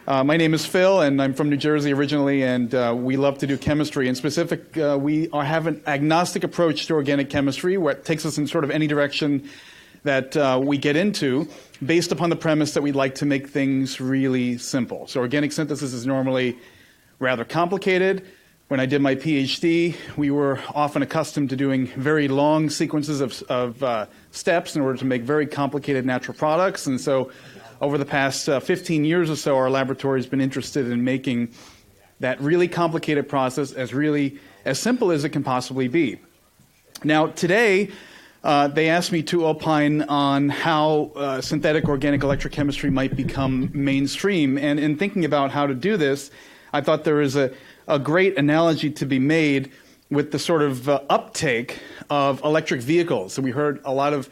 My name is Phil, and I'm from New Jersey originally, and we love to do chemistry. In specific, we have an agnostic approach to organic chemistry, where it takes us in sort of any direction that we get into, based upon the premise that we'd like to make things really simple. So organic synthesis is normally rather complicated. When I did my PhD, we were often accustomed to doing very long sequences of steps in order to make very complicated natural products. And so over the past 15 years or so, our laboratory has been interested in making that really complicated process as simple as it can possibly be. Now, today, they asked me to opine on how synthetic organic electrochemistry might become mainstream. And in thinking about how to do this, I thought there is a great analogy to be made with the sort of uptake of electric vehicles. So we heard a lot of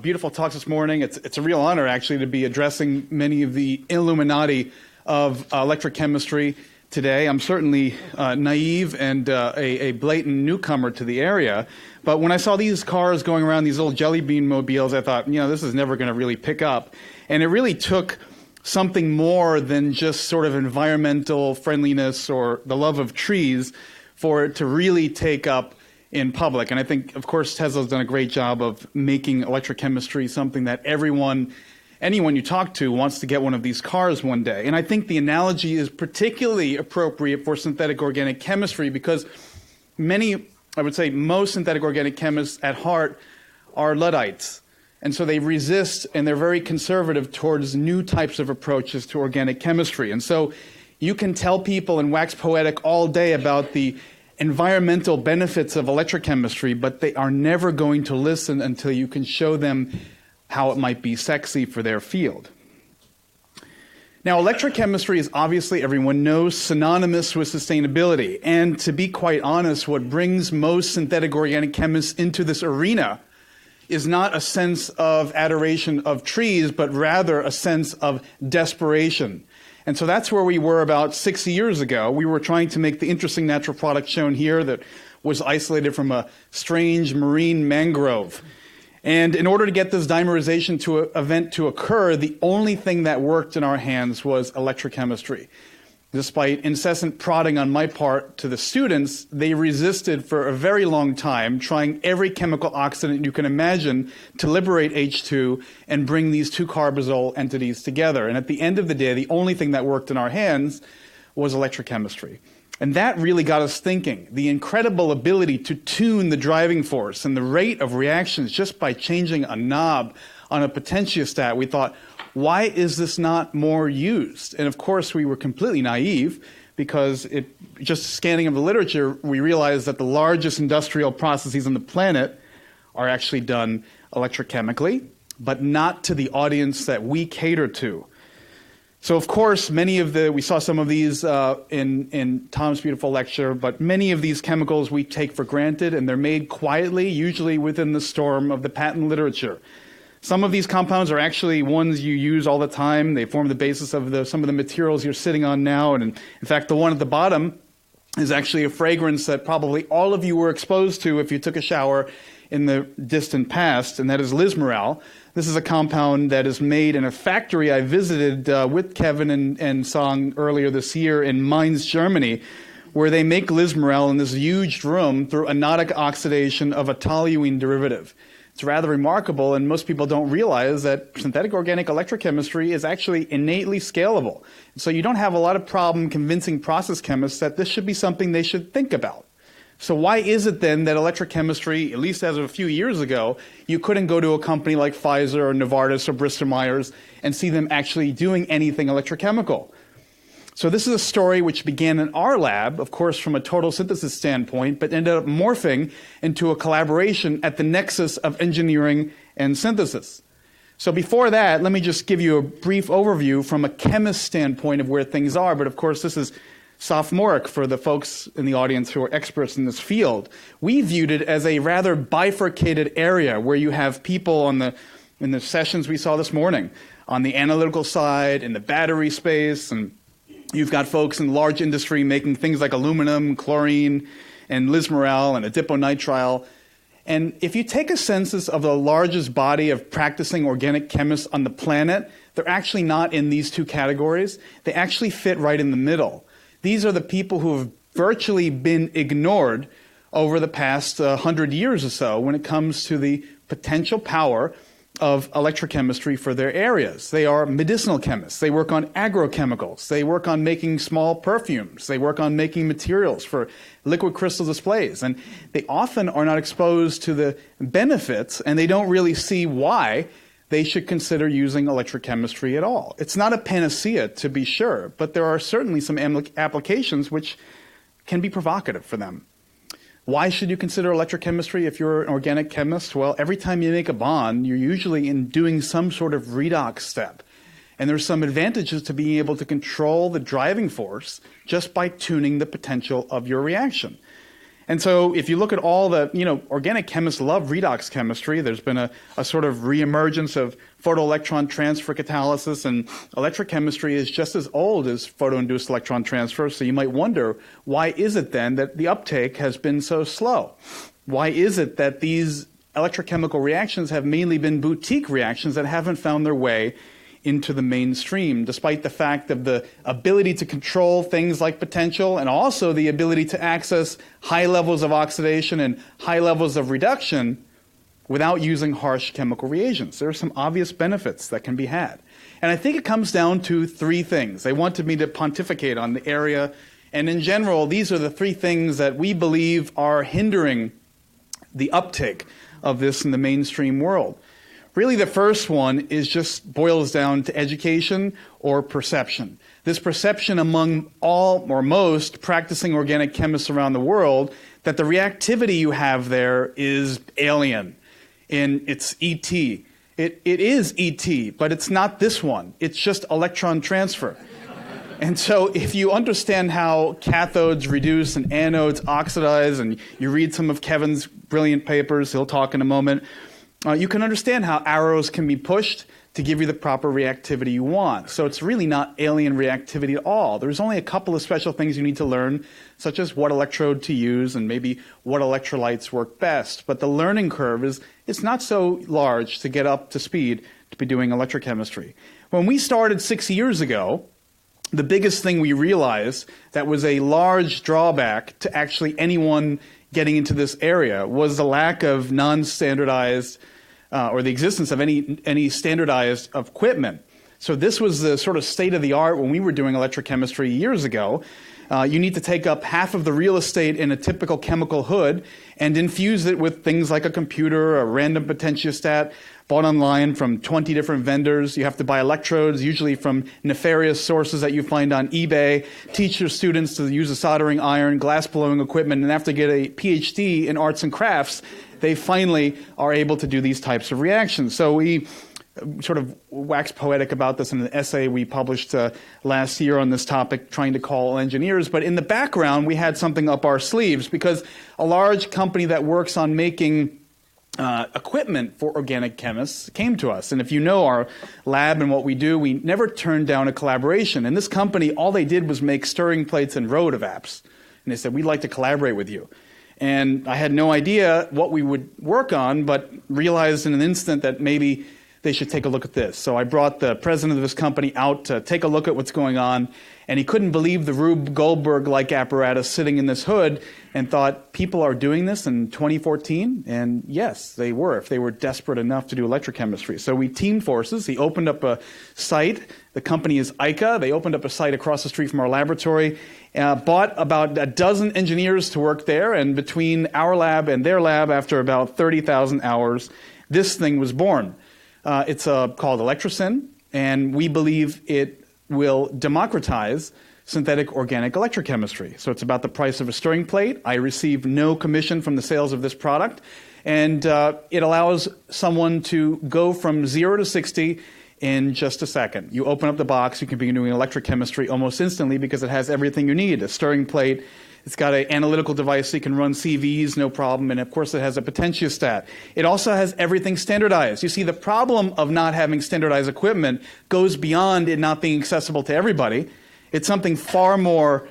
beautiful talks this morning. It's a real honor, actually, to be addressing many of the Illuminati of electrochemistry today. I'm certainly naive and a blatant newcomer to the area. But when I saw these cars going around, these little jelly bean mobiles, I thought, this is never going to really pick up. And it really took something more than just sort of environmental friendliness or the love of trees for it to really take up in public. And I think, of course, Tesla's done a great job of making electrochemistry something that anyone you talk to wants to get one of these cars one day. And I think the analogy is particularly appropriate for synthetic organic chemistry because most synthetic organic chemists at heart are Luddites. And so they resist and they're very conservative towards new types of approaches to organic chemistry. And so you can tell people and wax poetic all day about the environmental benefits of electrochemistry, but they are never going to listen until you can show them how it might be sexy for their field. Now, electrochemistry is obviously, everyone knows, synonymous with sustainability. And to be quite honest, what brings most synthetic organic chemists into this arena is not a sense of adoration of trees, but rather a sense of desperation. And so that's where we were about 6 years ago. We were trying to make the interesting natural product shown here that was isolated from a strange marine mangrove. And in order to get this dimerization event to occur, the only thing that worked in our hands was electrochemistry. Despite incessant prodding on my part to the students, they resisted for a very long time, trying every chemical oxidant you can imagine to liberate H2 and bring these two carbazole entities together. And at the end of the day, the only thing that worked in our hands was electrochemistry. And that really got us thinking. The incredible ability to tune the driving force and the rate of reactions just by changing a knob on a potentiostat, we thought, why is this not more used? And of course, we were completely naive because just scanning of the literature, we realized that the largest industrial processes on the planet are actually done electrochemically, but not to the audience that we cater to. So of course, we saw some of these in Tom's beautiful lecture, but many of these chemicals we take for granted, and they're made quietly, usually within the storm of the patent literature. Some of these compounds are actually ones you use all the time. They form the basis of some of the materials you're sitting on now. And in fact, the one at the bottom is actually a fragrance that probably all of you were exposed to if you took a shower in the distant past, and that is lismural. This is a compound that is made in a factory I visited with Kevin and Song earlier this year in Mainz, Germany, where they make lismural in this huge room through anodic oxidation of a toluene derivative. It's rather remarkable, and most people don't realize that synthetic organic electrochemistry is actually innately scalable. So you don't have a lot of problem convincing process chemists that this should be something they should think about. So why is it then that electrochemistry, at least as of a few years ago, you couldn't go to a company like Pfizer or Novartis or Bristol Myers and see them actually doing anything electrochemical? So this is a story which began in our lab, of course, from a total synthesis standpoint, but ended up morphing into a collaboration at the nexus of engineering and synthesis. So before that, let me just give you a brief overview from a chemist standpoint of where things are. But of course, this is sophomoric for the folks in the audience who are experts in this field. We viewed it as a rather bifurcated area where you have people in the sessions we saw this morning, on the analytical side, in the battery space, and you've got folks in large industry making things like aluminum, chlorine, and lismural, and adiponitrile. And if you take a census of the largest body of practicing organic chemists on the planet, they're actually not in these two categories. They actually fit right in the middle. These are the people who have virtually been ignored over the past 100 years or so when it comes to the potential power of electrochemistry for their areas. They are medicinal chemists. They work on agrochemicals. They work on making small perfumes. They work on making materials for liquid crystal displays. And they often are not exposed to the benefits, and they don't really see why they should consider using electrochemistry at all. It's not a panacea, to be sure, but there are certainly some applications which can be provocative for them. Why should you consider electrochemistry if you're an organic chemist? Well, every time you make a bond, you're usually doing some sort of redox step. And there's some advantages to being able to control the driving force just by tuning the potential of your reaction. And so if you look at all the, organic chemists love redox chemistry. There's been a sort of reemergence of photoelectron transfer catalysis, and electrochemistry is just as old as photoinduced electron transfer. So you might wonder, why is it then that the uptake has been so slow? Why is it that these electrochemical reactions have mainly been boutique reactions that haven't found their way into the mainstream, despite the fact of the ability to control things like potential and also the ability to access high levels of oxidation and high levels of reduction without using harsh chemical reagents? There are some obvious benefits that can be had. And I think it comes down to three things. They wanted me to pontificate on the area, and in general, these are the three things that we believe are hindering the uptake of this in the mainstream world. Really, the first one boils down to education or perception. This perception among all or most practicing organic chemists around the world that the reactivity you have there is alien, and it's ET. It is ET, but it's not this one. It's just electron transfer. And so if you understand how cathodes reduce and anodes oxidize, and you read some of Kevin's brilliant papers, he'll talk in a moment, you can understand how arrows can be pushed to give you the proper reactivity you want. So it's really not alien reactivity at all. There's only a couple of special things you need to learn, such as what electrode to use and maybe what electrolytes work best. But the learning curve it's not so large to get up to speed to be doing electrochemistry. When we started 6 years ago, the biggest thing we realized that was a large drawback to actually anyone getting into this area was the lack of non-standardized or the existence of any standardized equipment. So this was the sort of state of the art when we were doing electrochemistry years ago. You need to take up half of the real estate in a typical chemical hood and infuse it with things like a computer, a random potentiostat bought online from 20 different vendors. You have to buy electrodes, usually from nefarious sources that you find on eBay, teach your students to use a soldering iron, glass blowing equipment, and after get a PhD in arts and crafts, they finally are able to do these types of reactions. So we sort of waxed poetic about this in an essay we published last year on this topic, trying to call engineers. But in the background, we had something up our sleeves because a large company that works on making equipment for organic chemists came to us. And if you know our lab and what we do, we never turned down a collaboration. And this company, all they did was make stirring plates and rotovaps. And they said, we'd like to collaborate with you. And I had no idea what we would work on, but realized in an instant that maybe they should take a look at this. So I brought the president of this company out to take a look at what's going on, and he couldn't believe the Rube Goldberg-like apparatus sitting in this hood and thought, people are doing this in 2014? And yes, they were, if they were desperate enough to do electrochemistry. So we teamed forces. He opened up a site. The company is ICA. They opened up a site across the street from our laboratory, bought about a dozen engineers to work there, and between our lab and their lab, after about 30,000 hours, this thing was born. It's called Electrosyn, and we believe it will democratize synthetic organic electrochemistry. So it's about the price of a stirring plate. I receive no commission from the sales of this product, and it allows someone to go from 0 to 60 in just a second. You open up the box, you can begin doing electrochemistry almost instantly because it has everything you need. A stirring plate, it's got an analytical device so you can run CVs, no problem, and of course it has a potentiostat. It also has everything standardized. You see, the problem of not having standardized equipment goes beyond it not being accessible to everybody. It's something far more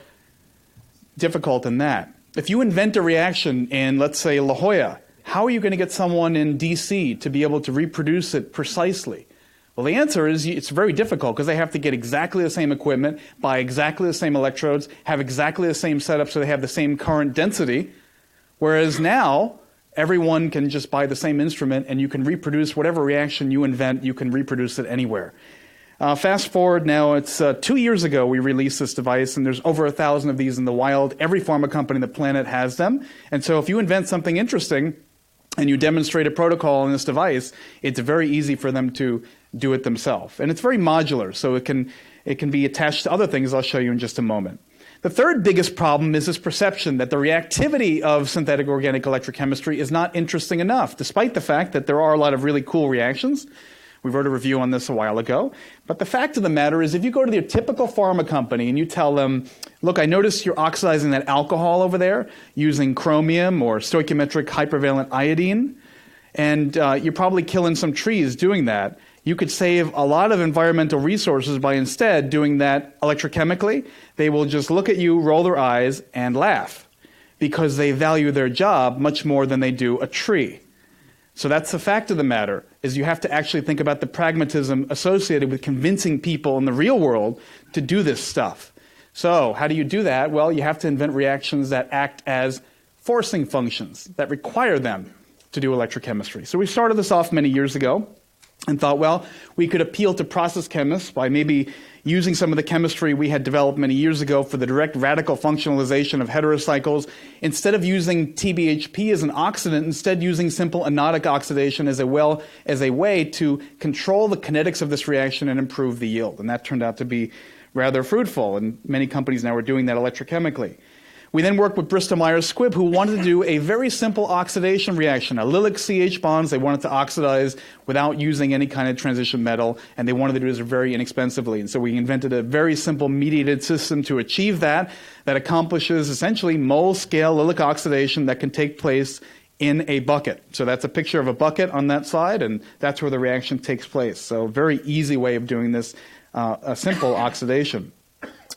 difficult than that. If you invent a reaction in, let's say, La Jolla, How are you going to get someone in DC to be able to reproduce it precisely? Well, the answer is it's very difficult because they have to get exactly the same equipment, buy exactly the same electrodes, have exactly the same setup so they have the same current density. Whereas now, everyone can just buy the same instrument and you can reproduce whatever reaction you invent, you can reproduce it anywhere. Fast forward now, it's 2 years ago we released this device, and there's over 1,000 of these in the wild. Every pharma company on the planet has them. And so if you invent something interesting and you demonstrate a protocol in this device, it's very easy for them to do it themselves. And it's very modular, so it can be attached to other things I'll show you in just a moment. The third biggest problem is this perception that the reactivity of synthetic organic electrochemistry is not interesting enough, despite the fact that there are a lot of really cool reactions. We wrote a review on this a while ago. But the fact of the matter is, if you go to your typical pharma company and you tell them, look, I noticed you're oxidizing that alcohol over there using chromium or stoichiometric hypervalent iodine, and you're probably killing some trees doing that. You could save a lot of environmental resources by instead doing that electrochemically. They will just look at you, roll their eyes, and laugh because they value their job much more than they do a tree. So that's the fact of the matter, is you have to actually think about the pragmatism associated with convincing people in the real world to do this stuff. So how do you do that? Well, you have to invent reactions that act as forcing functions, that require them to do electrochemistry. So we started this off many years ago and thought, well, we could appeal to process chemists by maybe using some of the chemistry we had developed many years ago for the direct radical functionalization of heterocycles. Instead of using TBHP as an oxidant, instead using simple anodic oxidation as a way to control the kinetics of this reaction and improve the yield. And that turned out to be rather fruitful, and many companies now are doing that electrochemically. We then worked with Bristol Myers Squibb, who wanted to do a very simple oxidation reaction, allylic CH bonds. They wanted to oxidize without using any kind of transition metal, and they wanted to do this very inexpensively. And so we invented a very simple mediated system to achieve that accomplishes essentially mole-scale allylic oxidation that can take place in a bucket. So that's a picture of a bucket on that side, and that's where the reaction takes place. So very easy way of doing this, a simple oxidation.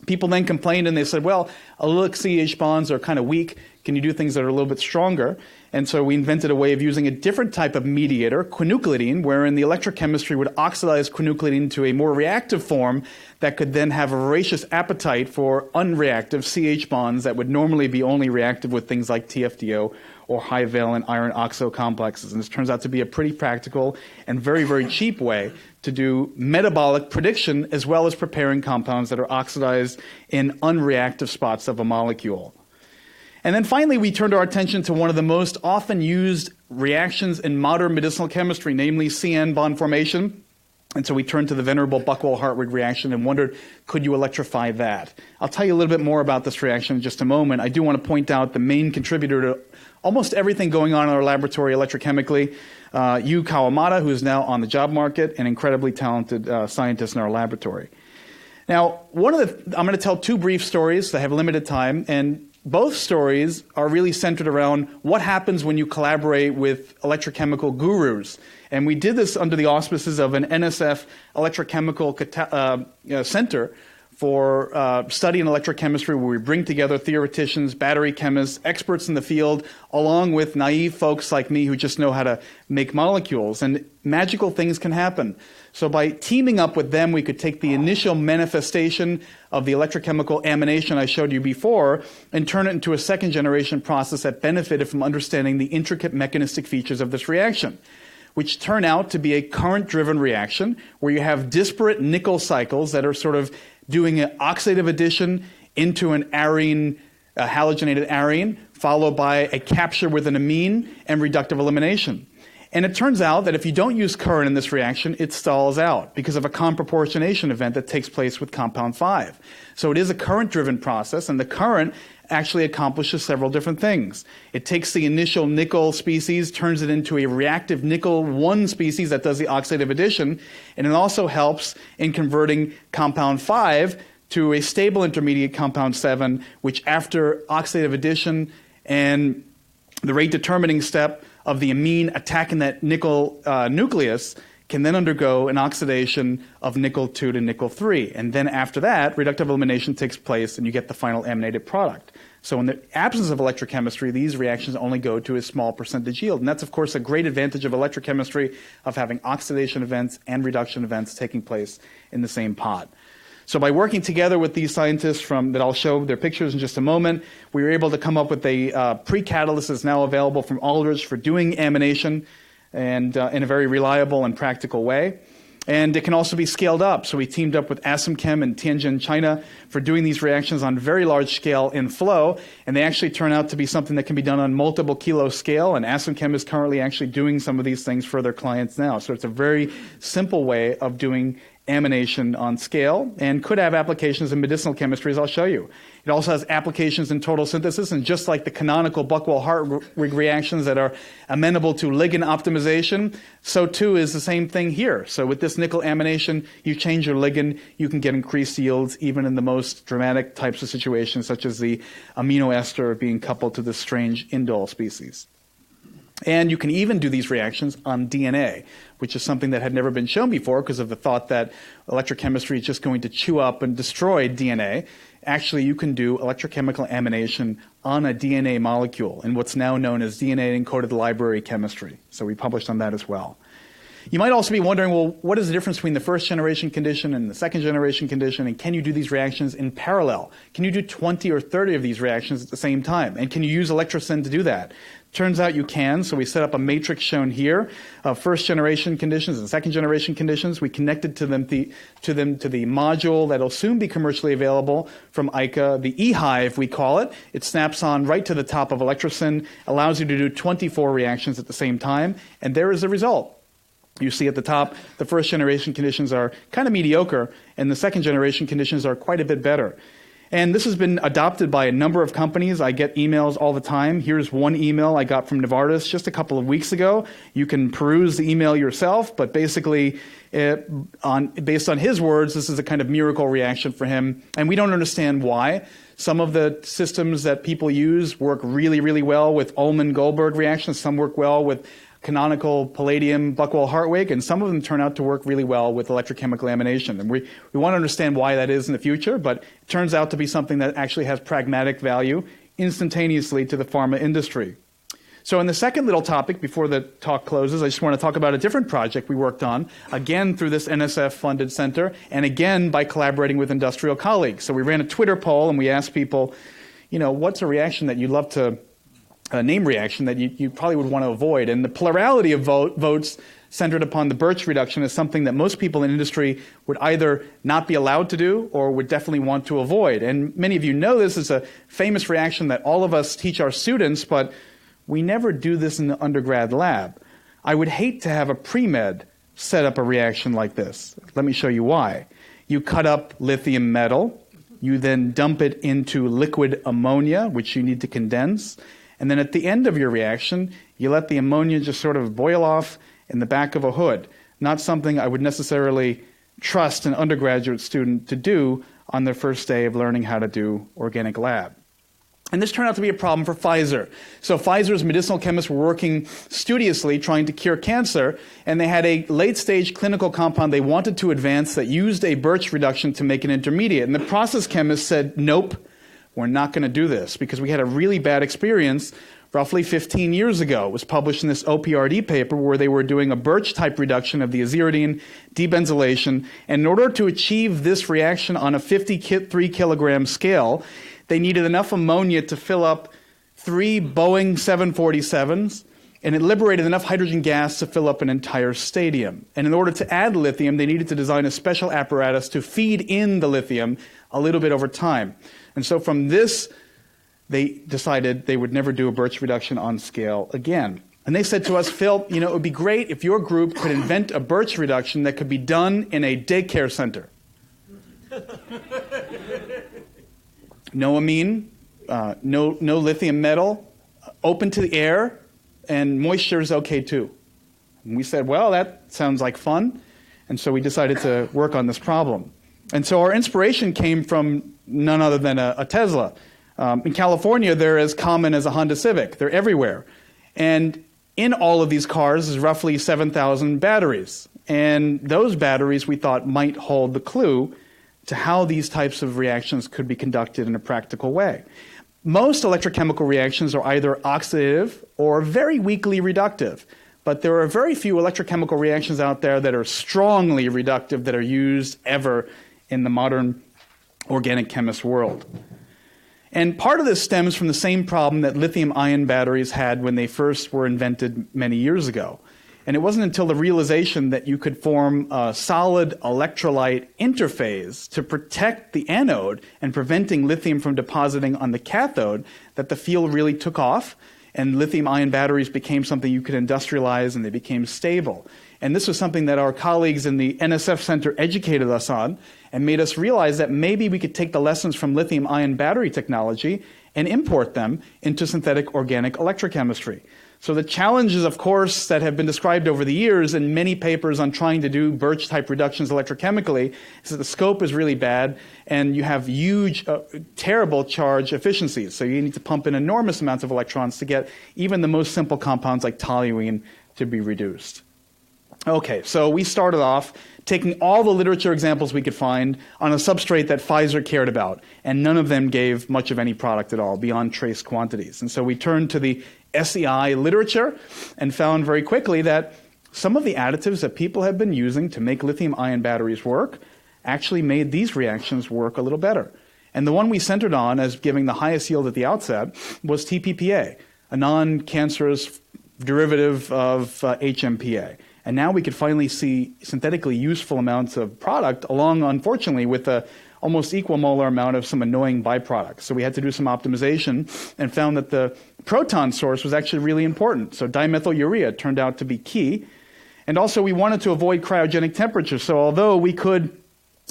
People then complained and they said, well, allylic CH bonds are kind of weak. Can you do things that are a little bit stronger? And so we invented a way of using a different type of mediator, quinupridine, wherein the electrochemistry would oxidize quinupridine to a more reactive form that could then have a voracious appetite for unreactive CH bonds that would normally be only reactive with things like TFDO or high-valent iron oxo complexes. And this turns out to be a pretty practical and very, very cheap way to do metabolic prediction as well as preparing compounds that are oxidized in unreactive spots of a molecule. And then finally, we turned our attention to one of the most often used reactions in modern medicinal chemistry, namely CN bond formation. And so we turned to the venerable Buchwald-Hartwig reaction and wondered, could you electrify that? I'll tell you a little bit more about this reaction in just a moment. I do want to point out the main contributor to almost everything going on in our laboratory electrochemically, Yu Kawamata, who is now on the job market, an incredibly talented scientist in our laboratory. Now, I'm going to tell two brief stories. I have limited time, and both stories are really centered around what happens when you collaborate with electrochemical gurus. And we did this under the auspices of an NSF electrochemical center for study in electrochemistry, where we bring together theoreticians, battery chemists, experts in the field, along with naive folks like me who just know how to make molecules. And magical things can happen. So by teaming up with them, we could take the initial manifestation of the electrochemical amination I showed you before and turn it into a second-generation process that benefited from understanding the intricate mechanistic features of this reaction, which turn out to be a current-driven reaction where you have disparate nickel cycles that are sort of doing an oxidative addition into an arene, a halogenated arene, followed by a capture with an amine and reductive elimination. And it turns out that if you don't use current in this reaction, it stalls out because of a conproportionation event that takes place with compound 5. So it is a current-driven process, and the current actually accomplishes several different things. It takes the initial nickel species, turns it into a reactive nickel 1 species that does the oxidative addition, and it also helps in converting compound 5 to a stable intermediate compound 7, which after oxidative addition and the rate determining step of the amine attacking that nickel nucleus can then undergo an oxidation of nickel 2 to nickel 3. And then after that, reductive elimination takes place and you get the final aminated product. So in the absence of electrochemistry, these reactions only go to a small percentage yield. And that's, of course, a great advantage of electrochemistry, of having oxidation events and reduction events taking place in the same pot. So by working together with these scientists that I'll show their pictures in just a moment, we were able to come up with a pre-catalyst that's now available from Aldrich for doing amination and in a very reliable and practical way. And it can also be scaled up. So we teamed up with Asimchem in Tianjin, China, for doing these reactions on very large scale in flow. And they actually turn out to be something that can be done on multiple kilo scale. And Asimchem is currently actually doing some of these things for their clients now. So it's a very simple way of doing amination on scale and could have applications in medicinal chemistry, as I'll show you. It also has applications in total synthesis, and just like the canonical Buchwald-Hartwig reactions that are amenable to ligand optimization, so too is the same thing here. So with this nickel amination, you change your ligand, you can get increased yields even in the most dramatic types of situations, such as the amino ester being coupled to the strange indole species. And you can even do these reactions on DNA, which is something that had never been shown before because of the thought that electrochemistry is just going to chew up and destroy DNA. Actually, you can do electrochemical amination on a DNA molecule in what's now known as DNA-encoded library chemistry. So we published on that as well. You might also be wondering, well, what is the difference between the first generation condition and the second generation condition, and can you do these reactions in parallel? Can you do 20 or 30 of these reactions at the same time? And can you use electrosyn to do that? Turns out you can, so we set up a matrix shown here of first generation conditions and second generation conditions. We connected to them to the module that will soon be commercially available from ICA, the eHive we call it. It snaps on right to the top of electrosyn, allows you to do 24 reactions at the same time, and there is the result. You see at the top, the first generation conditions are kind of mediocre, and the second generation conditions are quite a bit better. And this has been adopted by a number of companies. I get emails all the time. Here's one email I got from Novartis just a couple of weeks ago. You can peruse the email yourself, but basically, based on his words, this is a kind of miracle reaction for him. And we don't understand why. Some of the systems that people use work really, really well with Ullmann-Goldberg reactions. Some work well with canonical palladium Buchwald-Hartwig, and some of them turn out to work really well with electrochemical amination. And we want to understand why that is in the future, but it turns out to be something that actually has pragmatic value instantaneously to the pharma industry. So in the second little topic, before the talk closes, I just want to talk about a different project we worked on, again through this NSF-funded center, and again by collaborating with industrial colleagues. So we ran a Twitter poll, and we asked people, what's a reaction that you'd love to a name reaction that you probably would want to avoid. And the plurality of votes centered upon the birch reduction is something that most people in industry would either not be allowed to do or would definitely want to avoid. And many of you know this is a famous reaction that all of us teach our students, but we never do this in the undergrad lab. I would hate to have a pre-med set up a reaction like this. Let me show you why. You cut up lithium metal, you then dump it into liquid ammonia, which you need to condense. And then at the end of your reaction, you let the ammonia just sort of boil off in the back of a hood. Not something I would necessarily trust an undergraduate student to do on their first day of learning how to do organic lab. And this turned out to be a problem for Pfizer. So Pfizer's medicinal chemists were working studiously trying to cure cancer, and they had a late-stage clinical compound they wanted to advance that used a birch reduction to make an intermediate. And the process chemist said, nope, we're not going to do this, because we had a really bad experience roughly 15 years ago. It was published in this OPRD paper where they were doing a birch-type reduction of the aziridine debenzylation. And in order to achieve this reaction on a 53-kilogram scale, they needed enough ammonia to fill up 3 Boeing 747s, and it liberated enough hydrogen gas to fill up an entire stadium. And in order to add lithium, they needed to design a special apparatus to feed in the lithium a little bit over time. And so from this, they decided they would never do a birch reduction on scale again. And they said to us, Phil, it would be great if your group could invent a birch reduction that could be done in a daycare center. No amine, no lithium metal, open to the air, and moisture is okay too. And we said, well, that sounds like fun. And so we decided to work on this problem. And so our inspiration came from none other than a Tesla. In California, they're as common as a Honda Civic. They're everywhere. And in all of these cars is roughly 7,000 batteries. And those batteries we thought might hold the clue to how these types of reactions could be conducted in a practical way. Most electrochemical reactions are either oxidative or very weakly reductive, but there are very few electrochemical reactions out there that are strongly reductive that are used ever in the modern organic chemist world. And part of this stems from the same problem that lithium-ion batteries had when they first were invented many years ago. And it wasn't until the realization that you could form a solid electrolyte interface to protect the anode and preventing lithium from depositing on the cathode that the field really took off, and lithium-ion batteries became something you could industrialize, and they became stable. And this was something that our colleagues in the NSF Center educated us on and made us realize that maybe we could take the lessons from lithium-ion battery technology and import them into synthetic organic electrochemistry. So the challenges, of course, that have been described over the years in many papers on trying to do Birch-type reductions electrochemically is that the scope is really bad and you have huge, terrible charge efficiencies. So you need to pump in enormous amounts of electrons to get even the most simple compounds like toluene to be reduced. Okay, so we started off taking all the literature examples we could find on a substrate that Pfizer cared about, and none of them gave much of any product at all beyond trace quantities. And so we turned to the SEI literature and found very quickly that some of the additives that people have been using to make lithium-ion batteries work actually made these reactions work a little better. And the one we centered on as giving the highest yield at the outset was TPPA, a non-cancerous derivative of HMPA. And now we could finally see synthetically useful amounts of product along, unfortunately, with a almost equal molar amount of some annoying byproducts. So we had to do some optimization and found that the proton source was actually really important. So dimethylurea turned out to be key. And also we wanted to avoid cryogenic temperature. So although we could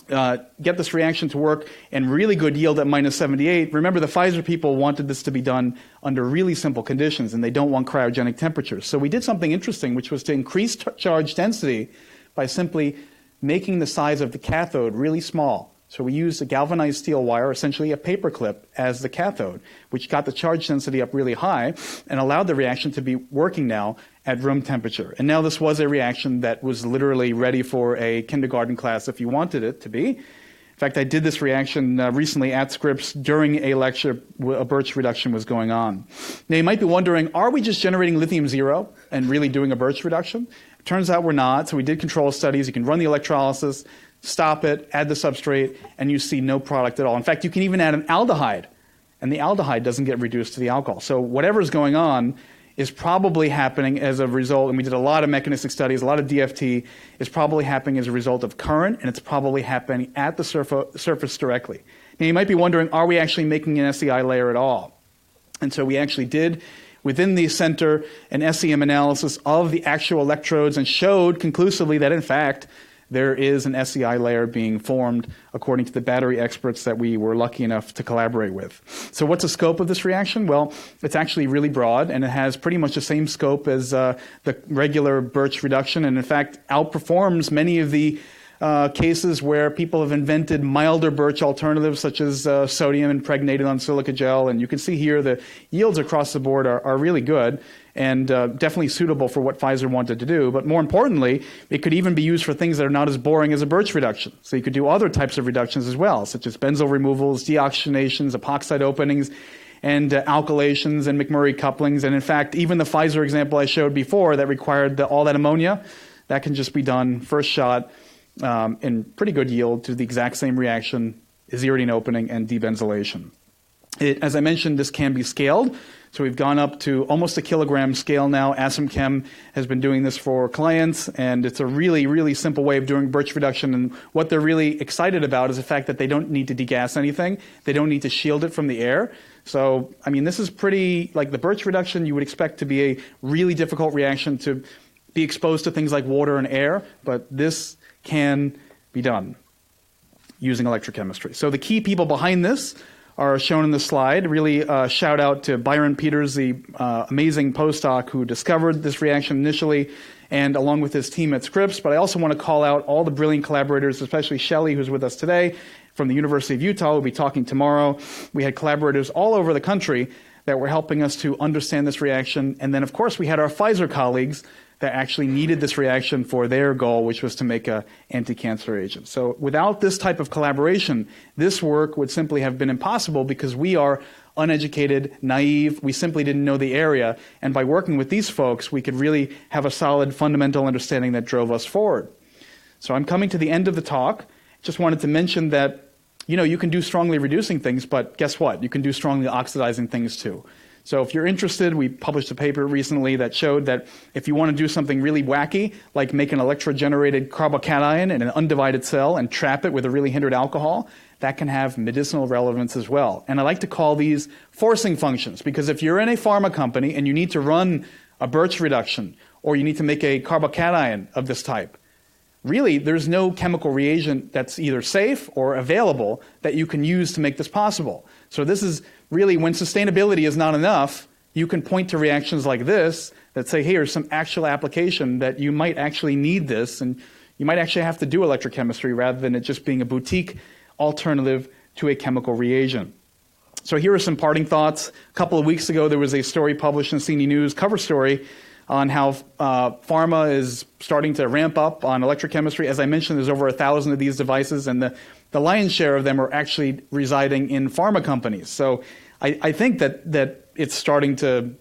get this reaction to work in really good yield at minus 78, remember the Pfizer people wanted this to be done under really simple conditions, and they don't want cryogenic temperatures. So we did something interesting, which was to increase charge density by simply making the size of the cathode really small. So we used a galvanized steel wire, essentially a paperclip, as the cathode, which got the charge density up really high and allowed the reaction to be working now at room temperature. And now this was a reaction that was literally ready for a kindergarten class if you wanted it to be. In fact, I did this reaction recently at Scripps during a lecture. A Birch reduction was going on. Now you might be wondering, are we just generating lithium zero and really doing a Birch reduction? It turns out we're not. So we did control studies. You can run the electrolysis, stop it, add the substrate, and you see no product at all. In fact, you can even add an aldehyde, and the aldehyde doesn't get reduced to the alcohol. So whatever's going on is probably happening as a result, and we did a lot of mechanistic studies, a lot of DFT, is probably happening as a result of current, and it's probably happening at the surface directly. Now you might be wondering, are we actually making an SEI layer at all? And so we actually did, within the center, an SEM analysis of the actual electrodes and showed conclusively that, in fact, there is an SEI layer being formed according to the battery experts that we were lucky enough to collaborate with. So what's the scope of this reaction? Well, it's actually really broad, and it has pretty much the same scope as the regular Birch reduction, and in fact outperforms many of the cases where people have invented milder Birch alternatives such as sodium impregnated on silica gel. And you can see here the yields across the board are really good and definitely suitable for what Pfizer wanted to do. But more importantly, it could even be used for things that are not as boring as a Birch reduction. So you could do other types of reductions as well, such as benzyl removals, deoxygenations, epoxide openings, and alkylations and McMurray couplings. And in fact, even the Pfizer example I showed before that required all that ammonia, that can just be done first shot in pretty good yield to the exact same reaction, aziridine opening and debenzylation. As I mentioned, this can be scaled. So we've gone up to almost a kilogram scale now. AsymChem has been doing this for clients, and it's a really, really simple way of doing Birch reduction. And what they're really excited about is the fact that they don't need to degas anything. They don't need to shield it from the air. So, I mean, this is pretty, like the Birch reduction, you would expect to be a really difficult reaction to be exposed to things like water and air, but this can be done using electrochemistry. So the key people behind this are shown in the slide. Really shout out to Byron Peters, the amazing postdoc who discovered this reaction initially, and along with his team at Scripps. But I also want to call out all the brilliant collaborators, especially Shelley, who's with us today, from the University of Utah. We'll be talking tomorrow. We had collaborators all over the country that were helping us to understand this reaction. And then, of course, we had our Pfizer colleagues that actually needed this reaction for their goal, which was to make an anti-cancer agent. So without this type of collaboration, this work would simply have been impossible because we are uneducated, naive, we simply didn't know the area, and by working with these folks, we could really have a solid fundamental understanding that drove us forward. So I'm coming to the end of the talk. Just wanted to mention that, you can do strongly reducing things, but guess what? You can do strongly oxidizing things too. So if you're interested, we published a paper recently that showed that if you want to do something really wacky, like make an electrogenerated carbocation in an undivided cell and trap it with a really hindered alcohol, that can have medicinal relevance as well. And I like to call these forcing functions, because if you're in a pharma company and you need to run a Birch reduction, or you need to make a carbocation of this type, really, there's no chemical reagent that's either safe or available that you can use to make this possible. So this is really, when sustainability is not enough, you can point to reactions like this that say, hey, here's some actual application that you might actually need this, and you might actually have to do electrochemistry rather than it just being a boutique alternative to a chemical reagent. So here are some parting thoughts. A couple of weeks ago, there was a story published in CNE News, cover story, on how pharma is starting to ramp up on electrochemistry. As I mentioned, there's over 1,000 of these devices, and the lion's share of them are actually residing in pharma companies. So I think that it's starting to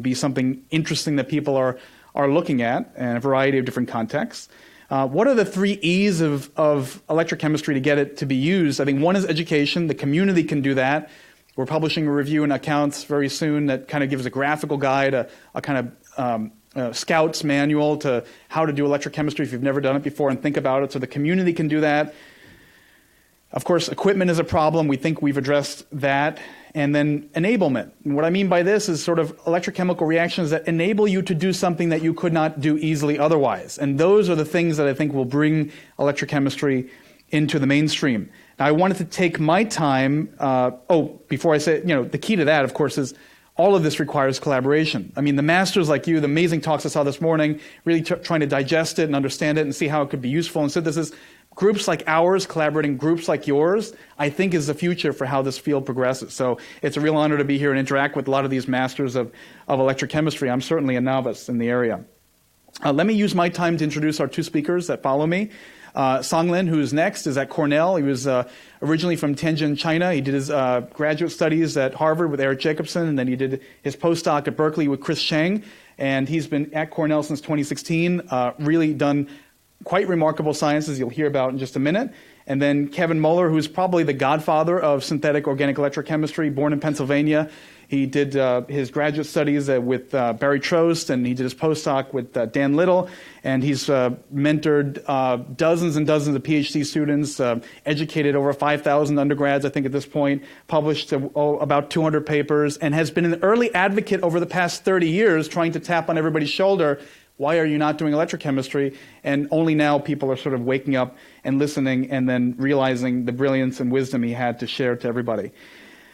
be something interesting that people are looking at in a variety of different contexts. What are the 3 E's of electrochemistry to get it to be used? I think one is education. The community can do that. We're publishing a review in Accounts very soon that kind of gives a graphical guide, a kind of scout's manual to how to do electrochemistry if you've never done it before, and think about it. So the community can do that. Of course, equipment is a problem. We think we've addressed that. And then enablement. And what I mean by this is sort of electrochemical reactions that enable you to do something that you could not do easily otherwise. And those are the things that I think will bring electrochemistry into the mainstream. Now, I wanted to take my time, before I say, the key to that, of course, is all of this requires collaboration. I mean, the masters like you, the amazing talks I saw this morning, really trying to digest it and understand it and see how it could be useful in synthesis. Groups like ours, collaborating groups like yours, I think is the future for how this field progresses. So it's a real honor to be here and interact with a lot of these masters of electrochemistry. I'm certainly a novice in the area. Let me use my time to introduce our 2 speakers that follow me. Song Lin, who is next, is at Cornell. He was originally from Tianjin, China. He did his graduate studies at Harvard with Eric Jacobson, and then he did his postdoc at Berkeley with Chris Cheng. And he's been at Cornell since 2016, really done quite remarkable sciences you'll hear about in just a minute. And then Kevin Muller, who's probably the godfather of synthetic organic electrochemistry, born in Pennsylvania. He did his graduate studies with Barry Trost, and he did his postdoc with Dan Little, and he's mentored dozens and dozens of PhD students, educated over 5,000 undergrads, I think, at this point, published about 200 papers, and has been an early advocate over the past 30 years trying to tap on everybody's shoulder. Why are you not doing electrochemistry? And only now people are sort of waking up and listening and then realizing the brilliance and wisdom he had to share to everybody.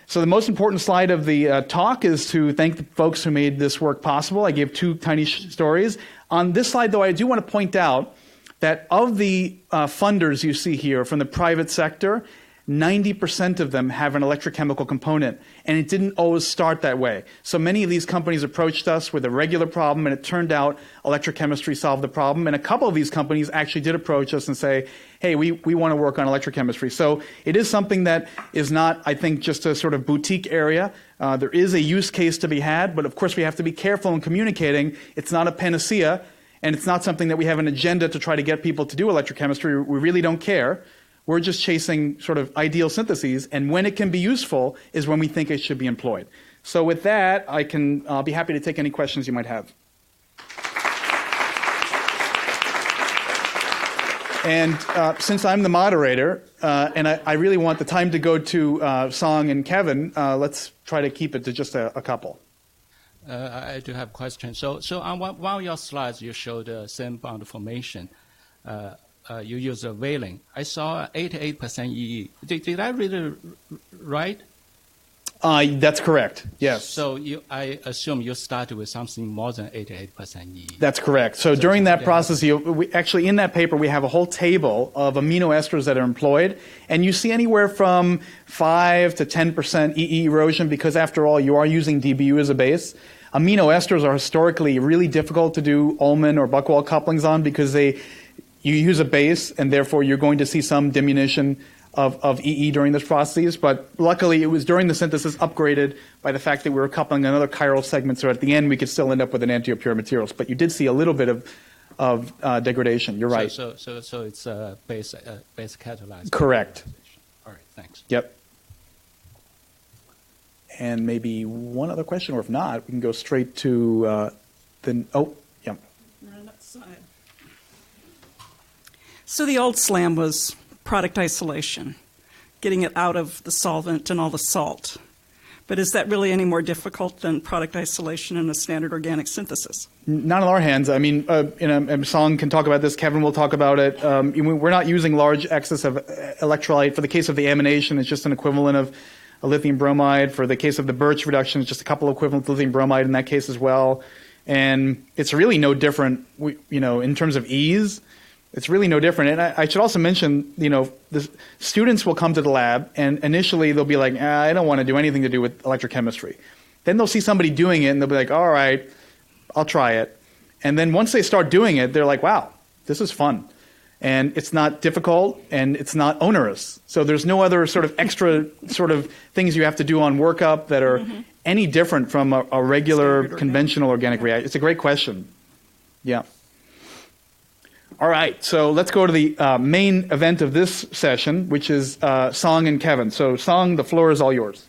So the most important slide of the talk is to thank the folks who made this work possible. I gave 2 tiny stories. On this slide, though, I do want to point out that of the funders you see here from the private sector, 90% of them have an electrochemical component, and it didn't always start that way. So many of these companies approached us with a regular problem, and it turned out electrochemistry solved the problem. And a couple of these companies actually did approach us and say, hey, we want to work on electrochemistry. So it is something that is not, I think, just a sort of boutique area. There is a use case to be had, but of course we have to be careful in communicating. It's not a panacea, and it's not something that we have an agenda to try to get people to do electrochemistry. We really don't care. We're just chasing sort of ideal syntheses, and when it can be useful is when we think it should be employed. So with that, I'll be happy to take any questions you might have. And since I'm the moderator, and I really want the time to go to Song and Kevin, let's try to keep it to just a couple. I do have a question. So on one of your slides, you showed same bond formation. You use a valine. I saw 88% EE. Did I read it right? That's correct, yes. So I assume you started with something more than 88% EE. That's correct. So during that process, actually in that paper, we have a whole table of amino esters that are employed, and you see anywhere from 5 to 10% EE erosion, because after all, you are using DBU as a base. Amino esters are historically really difficult to do Ullmann or Buchwald couplings on because you use a base, and therefore you're going to see some diminution of EE during this process. But luckily, it was during the synthesis upgraded by the fact that we were coupling another chiral segment, so at the end we could still end up with an anti-pure materials. But you did see a little bit of degradation. You're right. So it's base catalyzed. Correct. All right, thanks. Yep. And maybe one other question, or if not, we can go straight to the. Oh, yeah. Right on that side. So the old SLAM was product isolation, getting it out of the solvent and all the salt. But is that really any more difficult than product isolation in a standard organic synthesis? Not in our hands. I mean, and Song can talk about this. Kevin will talk about it. We're not using large excess of electrolyte. For the case of the amination, it's just an equivalent of a lithium bromide. For the case of the Birch reduction, it's just a couple of equivalents of lithium bromide in that case as well. And it's really no different, in terms of ease. It's really no different. And I should also mention, the students will come to the lab, and initially they'll be like, I don't want to do anything to do with electrochemistry. Then they'll see somebody doing it, and they'll be like, all right, I'll try it. And then once they start doing it, they're like, wow, this is fun. And it's not difficult, and it's not onerous. So there's no other sort of extra sort of things you have to do on workup that are any different from a regular conventional organic reaction. It's a great question. Yeah. All right, so let's go to the main event of this session, which is Song and Kevin. So Song, the floor is all yours.